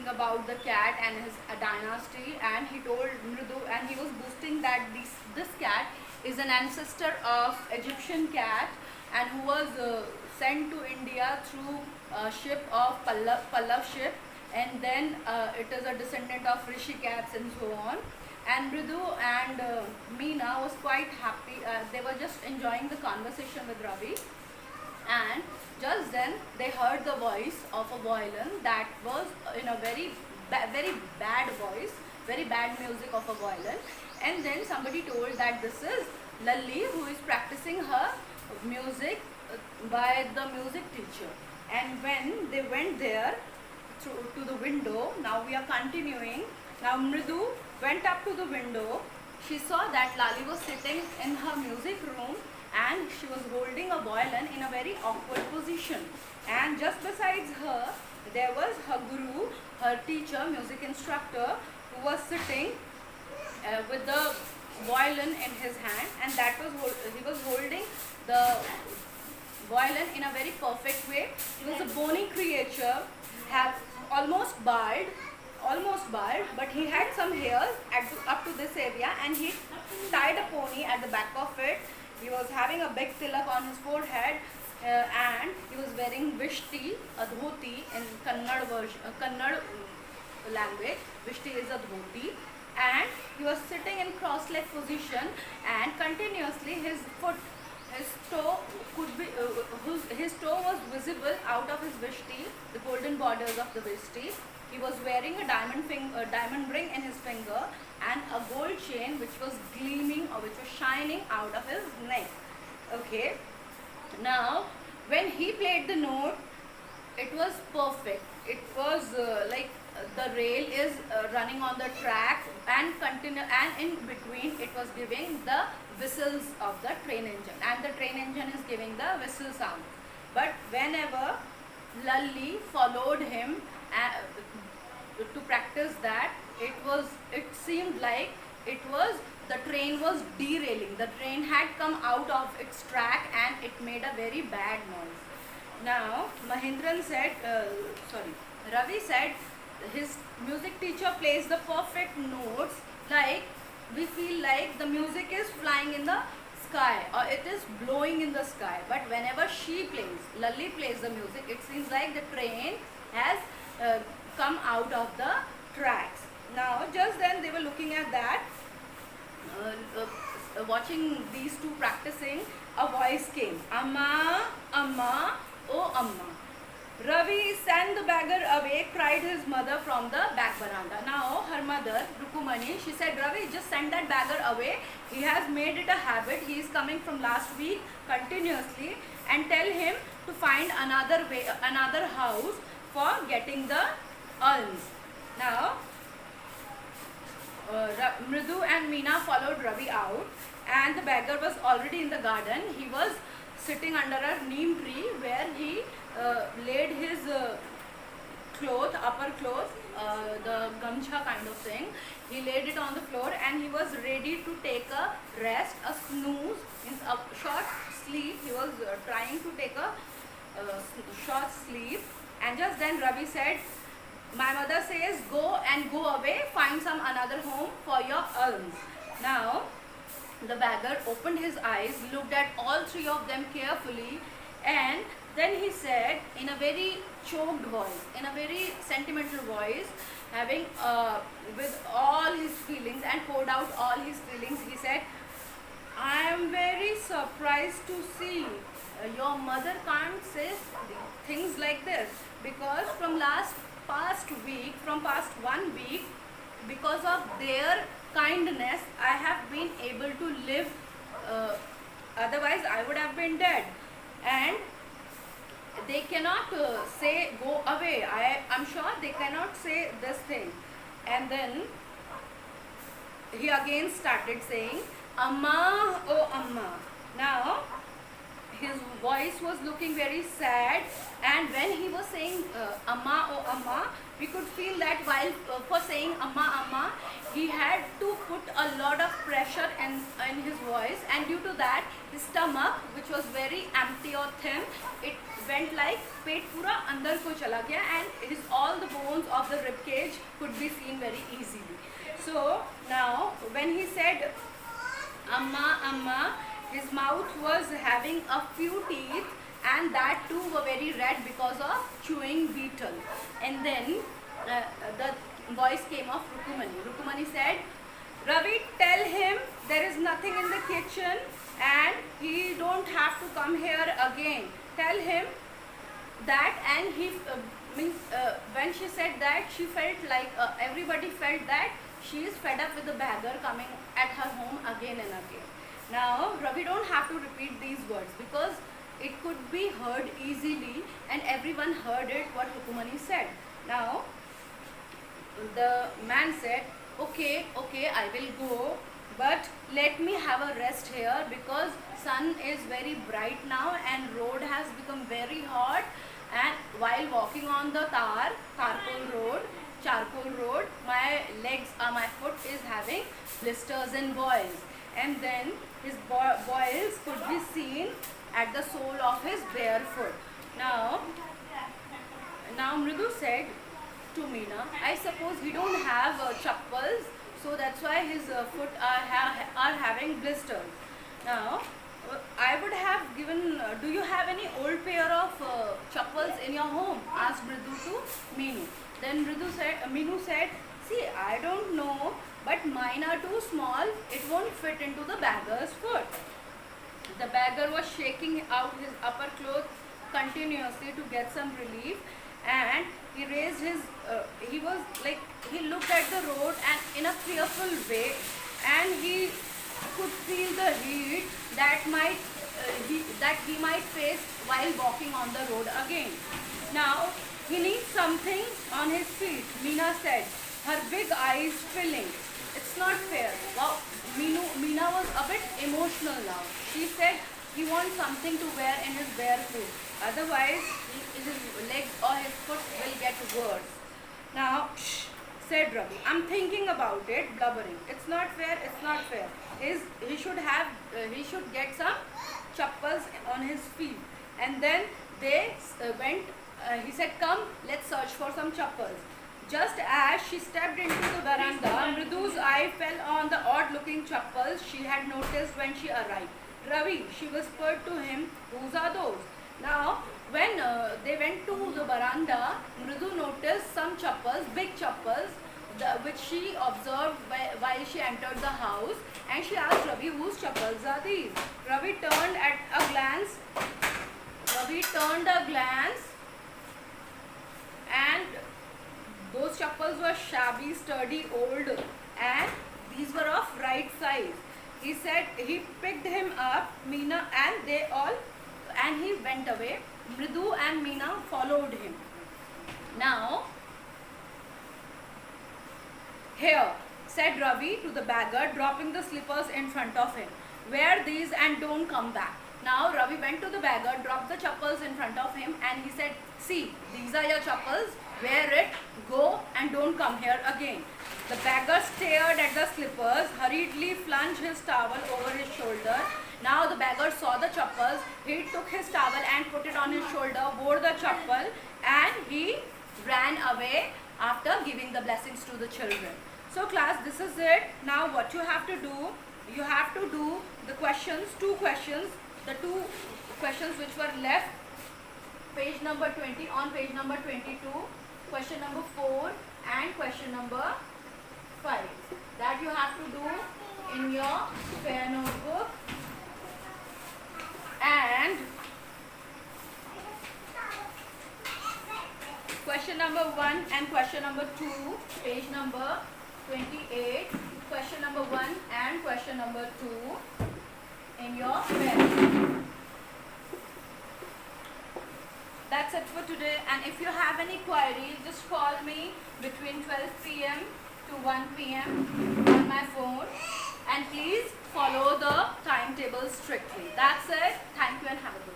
talking about the cat and his dynasty, and he told Mridu, and he was boasting that this cat is an ancestor of Egyptian cat, and who was sent to India through a ship of Pallav ship, and then it is a descendant of Rishi cats and so on. And Mridu and Meena was quite happy. They were just enjoying the conversation with Ravi, and just then they heard the voice of a violin that was in a very bad voice, very bad music of a violin. And then somebody told that this is Lalli, who is practicing her music by the music teacher. And when they went there to the window, now we are continuing. Now Mridu went up to the window. She saw that Lali was sitting in her music room, and she was holding a violin in a very awkward position. And just besides her, there was her guru, her teacher, music instructor, who was sitting with the violin in his hand, and he was holding the violin in a very perfect way. He was a bony creature, have almost bald, but he had some hairs up to this area, and he tied a pony at the back of it. He was having a big tilak on his forehead, and he was wearing vishti, a dhoti in Kannada language. Vishti is a dhoti, and he was sitting in cross-leg position, and continuously his toe was visible out of his vishti, the golden borders of the vishti. He was wearing a diamond ring in his finger, and a gold chain which was gleaming or which was shining out of his neck. Okay. Now, when he played the note, it was perfect. It was like the rail is running on the track, and in between it was giving the whistles of the train engine, and the train engine is giving the whistle sound. But whenever Lalli followed him to practice that, it seemed like the train was derailing. The train had come out of its track, and it made a very bad noise. Now Ravi said his music teacher plays the perfect notes, like we feel like the music is flying in the sky or it is blowing in the sky. But whenever Lalli plays the music, it seems like the train has come out of the tracks. Now just then they were looking at that, watching these two practicing. A voice came, "Amma, Amma, oh Amma." Ravi sent the beggar away, cried his mother from the back veranda. Now her mother, Rukumani, she said, "Ravi, just send that beggar away. He has made it a habit. He is coming from last week continuously, and tell him to find another house for getting the urns." Now Mridu and Meena followed Ravi out, and the beggar was already in the garden. He was sitting under a neem tree where he laid his upper cloth, the gamcha kind of thing. He laid it on the floor, and he was ready to take a rest, a snooze, means a short sleep. He was trying to take a short sleep, and just then Ravi said, "My mother says go away, find some another home for your urns." Now the beggar opened his eyes, looked at all three of them carefully, and then he said in a very choked voice, in a very sentimental voice, having with all his feelings, and poured out all his feelings, he said, "I am very surprised to see your mother can't say things like this, because from past 1 week, because of their kindness, I have been able to live, otherwise I would have been dead, and they cannot say go away. I'm sure they cannot say this thing." And then he again started saying, "Amma, oh Amma." Now his voice was looking very sad, and when he was saying Amma, oh Amma, we could feel that while for saying Amma, Amma, he had to put a lot of pressure in his voice, and due to that his stomach, which was very empty or thin, it went like पेट पूरा अंदर को चला गया, and it is all the bones of the rib cage could be seen very easily. So now when he said Amma, Amma, his mouth was having a few teeth, and that too were very red because of chewing beetle. And then the voice came of Rukumani. Rukumani said, Ravi, tell him there is nothing in the kitchen and he don't have to come here again. Tell him that. And he when she said that, she felt like everybody felt that she is fed up with the beggar coming at her home again and again. Now Ravi don't have to repeat these words because it could be heard easily, and everyone heard it what Rukumani said. Now the man said, okay, I will go, but let me have a rest here because sun is very bright now and road has become very hot, and while walking on the charcoal road, my foot is having blisters and boils, and then his boils could be seen at the sole of his bare foot. Now Mridu said to Meena, I suppose he don't have chappals, so that's why his foot are having blisters. Now I would have given, do you have any old pair of chappals in your home? Asked Mridu to Meenu. Then Meenu said, see, I don't know, but mine are too small, it won't fit into the beggar's foot. The beggar was shaking out his upper clothes continuously to get some relief, and he raised his, he looked at the road and in a fearful way, and he could feel the heat that he might face while walking on the road again. Now he needs something on his feet, Meena said, her big eyes filling. It's not fair. Wow, Meena was a bit emotional now. She said he wants something to wear in his bare foot. Otherwise, his legs or his foot will get worse. Now, shh, said Ravi. I'm thinking about it, blubbering. It's not fair. It's not fair. He should get some chappals on his feet. And then they went. He said, "Come, let's search for some chappals." Just as she stepped into the veranda, Mridu's eye fell on the odd-looking chappals she had noticed when she arrived. Ravi, she whispered to him, whose are those? Now, when they went to the veranda, Mridu noticed some chappals, big chappals, which she observed while she entered the house, and she asked Ravi, whose chappals are these? Ravi turned a glance, and those chappals were shabby, sturdy, old, and these were of right size. He said he picked him up, Meena, and he went away. Mridu and Meena followed him. Now, here, said Ravi to the beggar, dropping the slippers in front of him. Wear these and don't come back. Now, Ravi went to the beggar, dropped the chappals in front of him, and he said, see, these are your chappals, wear it, go and don't come here again. The beggar stared at the slippers, hurriedly flung his towel over his shoulder. Now the beggar saw the chappals, he took his towel and put it on his shoulder, wore the chappal, and he ran away after giving the blessings to the children. So class, this is it. Now what you have to do, you have to do the questions, two questions, the two questions which were left, page number 20, on page number 22, question number 4 and question number 5. That you have to do in your fair notebook. And question number 1 and question number 2, page number 28, question number 1 and question number 2 in your fair. That's it for today, and if you have any queries, just call me between 12 p.m. to 1 p.m. on my phone, and please follow the timetable strictly. That's it. Thank you and have a good day.